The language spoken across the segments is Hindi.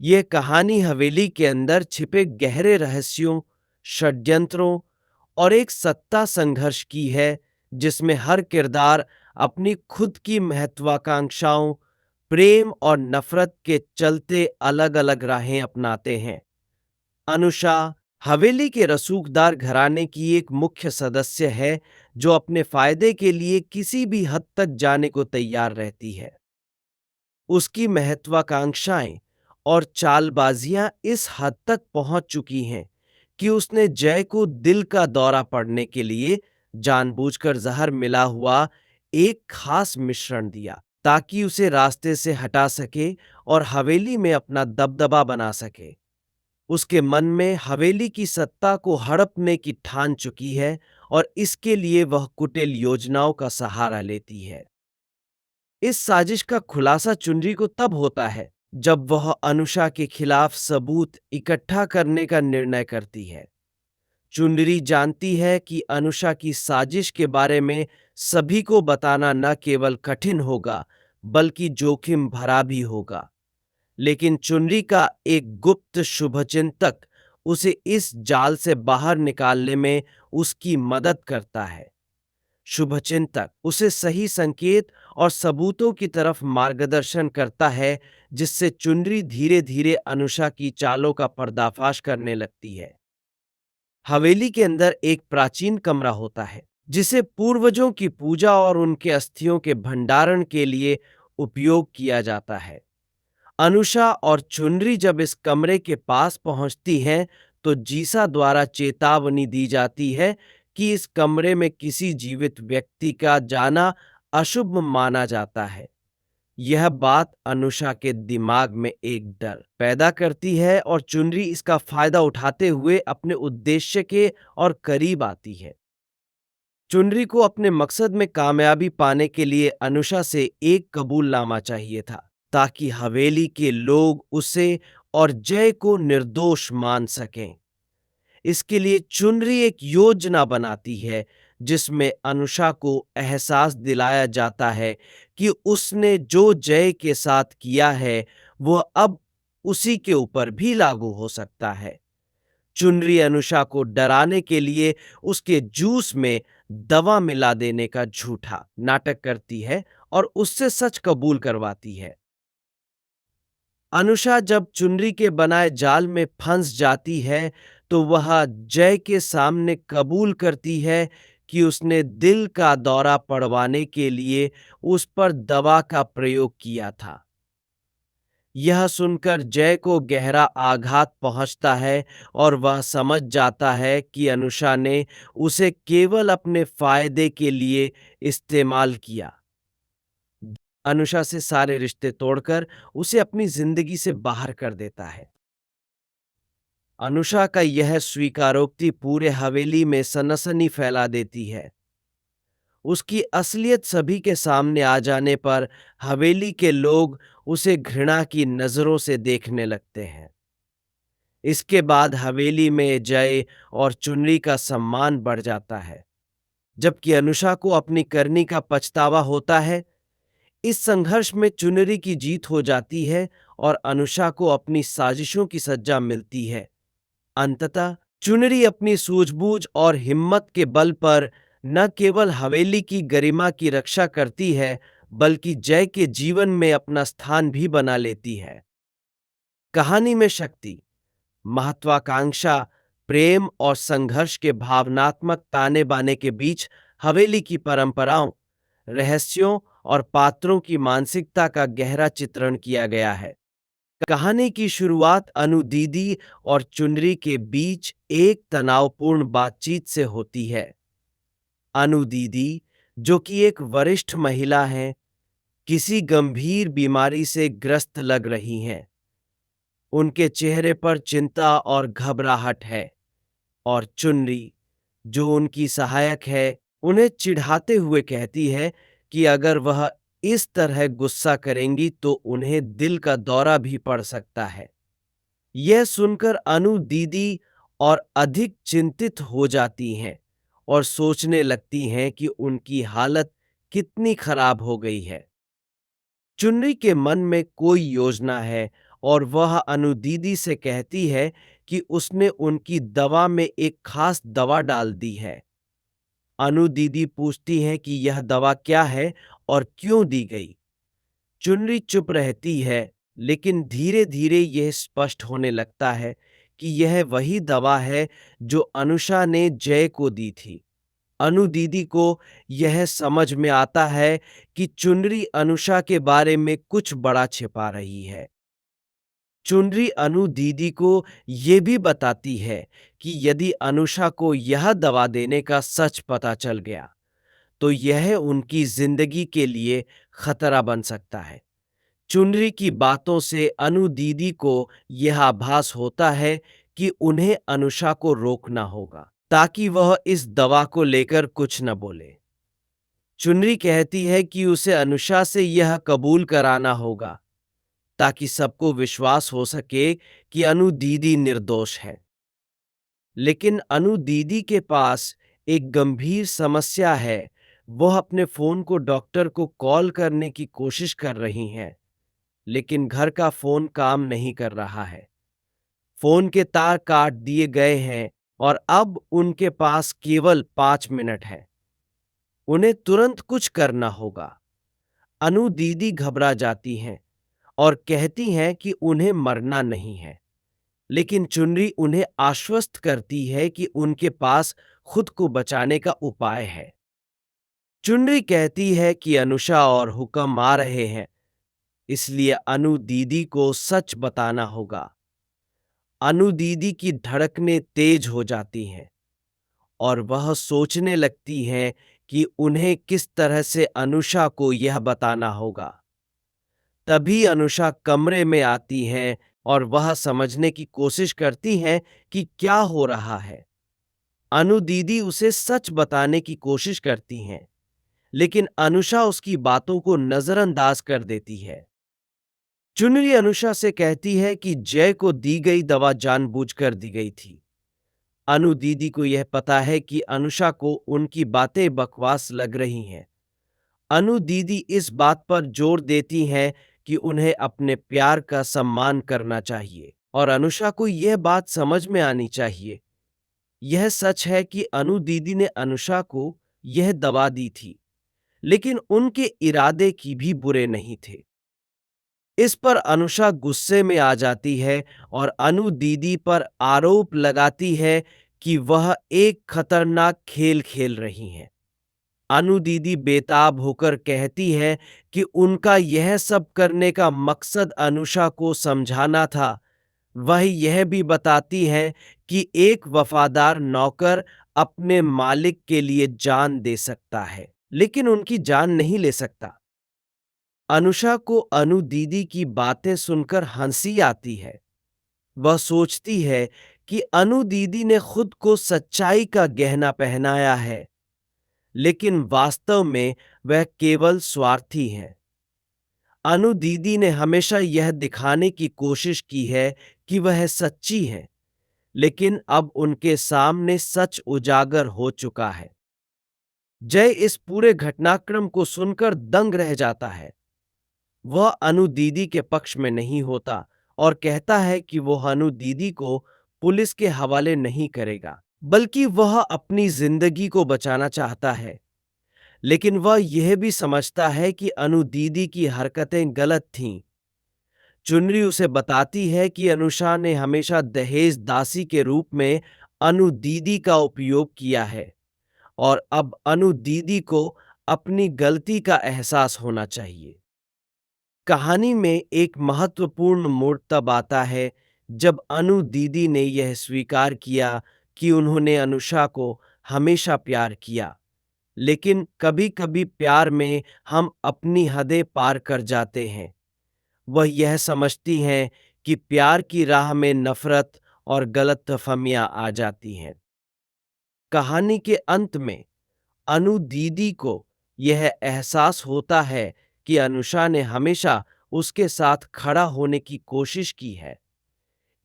ये कहानी हवेली के अंदर छिपे गहरे रहस्यों, षड्यंत्रों और एक सत्ता संघर्ष की है, जिसमें हर किरदार अपनी खुद की महत्वाकांक्षाओं, प्रेम और नफरत के चलते अलग-अलग राहें अपनाते हैं। अनुषा हवेली के रसूखदार घराने की एक मुख्य सदस्य है, जो अपने फायदे के लिए किसी भी हद तक जाने को तैयार रहती है। उसकी महत्वाकांक्षाएं और चालबाजियां इस हद तक पहुंच चुकी हैं कि उसने जय को दिल का दौरा पड़ने के लिए जानबूझकर जहर मिला हुआ एक खास मिश्रण दिया, ताकि उसे रास्ते से हटा सके और हवेली में अपना दबदबा बना सके। उसके मन में हवेली की सत्ता को हड़पने की ठान चुकी है और इसके लिए वह कुटिल योजनाओं का सहारा लेती है। इस साजिश का खुलासा चुनरी को तब होता है जब वह अनुषा के खिलाफ सबूत इकट्ठा करने का निर्णय करती है। चुनरी जानती है कि अनुषा की साजिश के बारे में सभी को बताना न केवल कठिन होगा, बल्कि जोखिम भरा भी होगा। लेकिन चुनरी का एक गुप्त शुभचिंतक उसे इस जाल से बाहर निकालने में उसकी मदद करता है। शुभचिंतक उसे सही संकेत और सबूतों की तरफ मार्गदर्शन करता है, जिससे चुनरी धीरे धीरे अनुषा की चालों का पर्दाफाश करने लगती है। हवेली के अंदर एक प्राचीन कमरा होता है, जिसे पूर्वजों की पूजा और उनके अस्थियों के भंडारण के लिए उपयोग किया जाता है। अनुषा और चुनरी जब इस कमरे के पास पहुंचती हैं, तो जीसा द्वारा चेतावनी दी जाती है कि इस कमरे में किसी जीवित व्यक्ति का जाना अशुभ माना जाता है। यह बात अनुषा के दिमाग में एक डर पैदा करती है और चुनरी इसका फायदा उठाते हुए अपने उद्देश्य के और करीब आती है। चुनरी को अपने मकसद में कामयाबी पाने के लिए अनुषा से एक कबूलनामा चाहिए था, ताकि हवेली के लोग उसे और जय को निर्दोष मान सकें। इसके लिए चुनरी एक योजना बनाती है, जिसमें अनुषा को एहसास दिलाया जाता है कि उसने जो जय के साथ किया है, वह अब उसी के ऊपर भी लागू हो सकता है। चुनरी अनुषा को डराने के लिए उसके जूस में दवा मिला देने का झूठा नाटक करती है और उससे सच कबूल करवाती है। अनुषा जब चुनरी के बनाए जाल में फंस जाती है, तो वह जय के सामने कबूल करती है कि उसने दिल का दौरा पड़वाने के लिए उस पर दवा का प्रयोग किया था। यह सुनकर जय को गहरा आघात पहुंचता है और वह समझ जाता है कि अनुषा ने उसे केवल अपने फायदे के लिए इस्तेमाल किया। अनुषा से सारे रिश्ते तोड़कर उसे अपनी जिंदगी से बाहर कर देता है। अनुषा का यह स्वीकारोक्ति पूरे हवेली में सनसनी फैला देती है। उसकी असलियत सभी के सामने आ जाने पर हवेली के लोग उसे घृणा की नजरों से देखने लगते हैं। इसके बाद हवेली में जय और चुनरी का सम्मान बढ़ जाता है, जबकि अनुषा को अपनी करनी का पछतावा होता है। इस संघर्ष में चुनरी की जीत हो जाती है और अनुषा को अपनी साजिशों की सजा मिलती है। अंततः चुनरी अपनी सूझबूझ और हिम्मत के बल पर न केवल हवेली की गरिमा की रक्षा करती है, बल्कि जय के जीवन में अपना स्थान भी बना लेती है। कहानी में शक्ति, महत्वाकांक्षा, प्रेम और संघर्ष के भावनात्मक ताने बाने के बीच हवेली की परंपराओं, रहस्यों और पात्रों की मानसिकता का गहरा चित्रण किया गया है। कहानी की शुरुआत अनु दीदी और चुनरी के बीच एक तनावपूर्ण बातचीत से होती है। अनु दीदी, जो कि एक वरिष्ठ महिला हैं, किसी गंभीर बीमारी से ग्रस्त लग रही हैं। उनके चेहरे पर चिंता और घबराहट है और चुनरी, जो उनकी सहायक है, उन्हें चिढ़ाते हुए कहती है कि अगर वह इस तरह गुस्सा करेंगी तो उन्हें दिल का दौरा भी पड़ सकता है। यह सुनकर अनु दीदी और अधिक चिंतित हो जाती हैं और सोचने लगती हैं कि उनकी हालत कितनी खराब हो गई है। चुन्नी के मन में कोई योजना है और वह अनु दीदी से कहती है कि उसने उनकी दवा में एक खास दवा डाल दी है। अनु दीदी पूछती हैं कि यह दवा क्या है और क्यों दी गई। चुनरी चुप रहती है, लेकिन धीरे धीरे यह स्पष्ट होने लगता है कि यह वही दवा है जो अनुषा ने जय को दी थी। अनु दीदी को यह समझ में आता है कि चुनरी अनुषा के बारे में कुछ बड़ा छिपा रही है। चुनरी अनु दीदी को ये भी बताती है कि यदि अनुषा को यह दवा देने का सच पता चल गया, तो यह उनकी जिंदगी के लिए खतरा बन सकता है। चुनरी की बातों से अनु दीदी को यह आभास होता है कि उन्हें अनुषा को रोकना होगा, ताकि वह इस दवा को लेकर कुछ न बोले। चुनरी कहती है कि उसे अनुषा से यह कबूल कराना होगा, ताकि सबको विश्वास हो सके कि अनु दीदी निर्दोष है। लेकिन अनु दीदी के पास एक गंभीर समस्या है। वह अपने फोन को डॉक्टर को कॉल करने की कोशिश कर रही हैं, लेकिन घर का फोन काम नहीं कर रहा है। फोन के तार काट दिए गए हैं और अब उनके पास केवल 5 मिनट है। उन्हें तुरंत कुछ करना होगा। अनु दीदी घबरा जाती हैं और कहती हैं कि उन्हें मरना नहीं है, लेकिन चुनरी उन्हें आश्वस्त करती है कि उनके पास खुद को बचाने का उपाय है। चुनरी कहती है कि अनुषा और हुक्म आ रहे हैं, इसलिए अनु दीदी को सच बताना होगा। अनु दीदी की धड़कनें तेज हो जाती हैं और वह सोचने लगती हैं कि उन्हें किस तरह से अनुषा को यह बताना होगा। तभी अनुषा कमरे में आती है और वह समझने की कोशिश करती हैं कि क्या हो रहा है। अनु दीदी उसे सच बताने की कोशिश करती हैं, लेकिन अनुषा उसकी बातों को नजरअंदाज कर देती है। चुनरी अनुषा से कहती है कि जय को दी गई दवा जानबूझकर दी गई थी। अनु दीदी को यह पता है कि अनुषा को उनकी बातें बकवास लग रही हैं। अनु दीदी इस बात पर जोर देती हैं कि उन्हें अपने प्यार का सम्मान करना चाहिए और अनुषा को यह बात समझ में आनी चाहिए। यह सच है कि अनु दीदी ने अनुषा को यह दवा दी थी, लेकिन उनके इरादे की भी बुरे नहीं थे। इस पर अनुषा गुस्से में आ जाती है और अनु दीदी पर आरोप लगाती है कि वह एक खतरनाक खेल खेल रही हैं। अनु दीदी बेताब होकर कहती है कि उनका यह सब करने का मकसद अनुषा को समझाना था। वह यह भी बताती है कि एक वफादार नौकर अपने मालिक के लिए जान दे सकता है, लेकिन उनकी जान नहीं ले सकता। अनुषा को अनु दीदी की बातें सुनकर हंसी आती है। वह सोचती है कि अनु दीदी ने खुद को सच्चाई का गहना पहनाया है, लेकिन वास्तव में वह केवल स्वार्थी है। अनु दीदी ने हमेशा यह दिखाने की कोशिश की है कि वह सच्ची है, लेकिन अब उनके सामने सच उजागर हो चुका है। जय इस पूरे घटनाक्रम को सुनकर दंग रह जाता है। वह अनु दीदी के पक्ष में नहीं होता और कहता है कि वह अनु दीदी को पुलिस के हवाले नहीं करेगा, बल्कि वह अपनी जिंदगी को बचाना चाहता है। लेकिन वह यह भी समझता है कि अनु दीदी की हरकतें गलत थीं। चुनरी उसे बताती है कि अनुषा ने हमेशा दहेज दासी के रूप में अनु दीदी का उपयोग किया है और अब अनु दीदी को अपनी गलती का एहसास होना चाहिए। कहानी में एक महत्वपूर्ण मोड़ तब आता है जब अनु दीदी ने यह स्वीकार किया कि उन्होंने अनुषा को हमेशा प्यार किया, लेकिन कभी-कभी प्यार में हम अपनी हदें पार कर जाते हैं। वह यह समझती हैं कि प्यार की राह में नफरत और गलतफहमियां आ जाती हैं। कहानी के अंत में अनु दीदी को यह एहसास होता है कि अनुषा ने हमेशा उसके साथ खड़ा होने की कोशिश की है।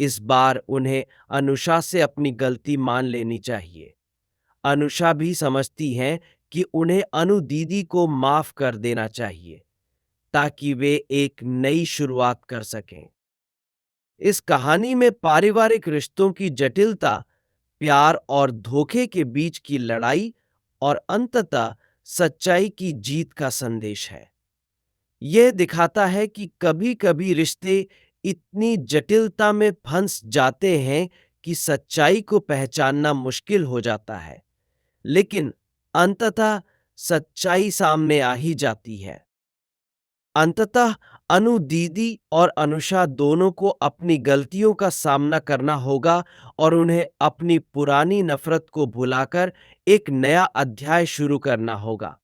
इस बार उन्हें अनुषा से अपनी गलती मान लेनी चाहिए। अनुषा भी समझती है कि उन्हें अनु दीदी को माफ कर देना चाहिए, ताकि वे एक नई शुरुआत कर सकें। इस कहानी में पारिवारिक रिश्तों की जटिलता, प्यार और धोखे के बीच की लड़ाई और अंततः सच्चाई की जीत का संदेश है। यह दिखाता है कि कभी-कभी रिश्ते इतनी जटिलता में फंस जाते हैं कि सच्चाई को पहचानना मुश्किल हो जाता है, लेकिन अंततः सच्चाई सामने आ ही जाती है। अंततः अनु दीदी और अनुषा दोनों को अपनी गलतियों का सामना करना होगा और उन्हें अपनी पुरानी नफरत को भुलाकर एक नया अध्याय शुरू करना होगा।